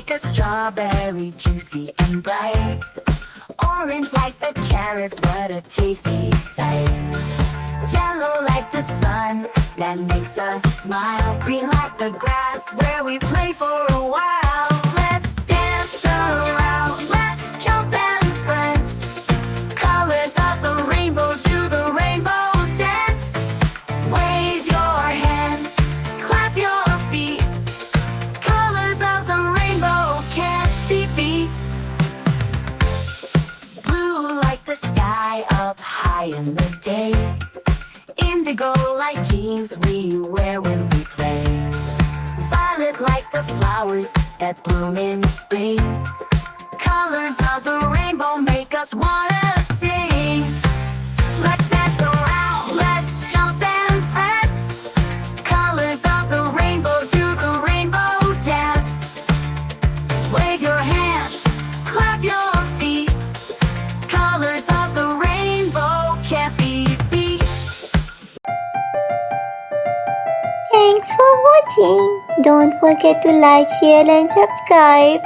like a strawberry, juicy and bright. Orange like the carrots, what a tasty sight. Yellow like the sun, that makes us smile. Green like the grass, where we play for a while. Let's dance around, let's jump and prance. Colors of the rainbow, do the rainbow dance. Wave your hands, clap your feet. Colors of the rainbow can't be beat. Blue like the sky up high in the day. Indigo like jeans we wear when we play. Violet like the flowers that bloom in spring. Colors of the rainbow make us wanna sing. Let's dance around, let's jump and prance. Colors of the rainbow, do the rainbow dance. Wave your hands, clap your feet. Colors of the rainbow can't be beat. Thanks for watching. Don't forget to like, share and subscribe.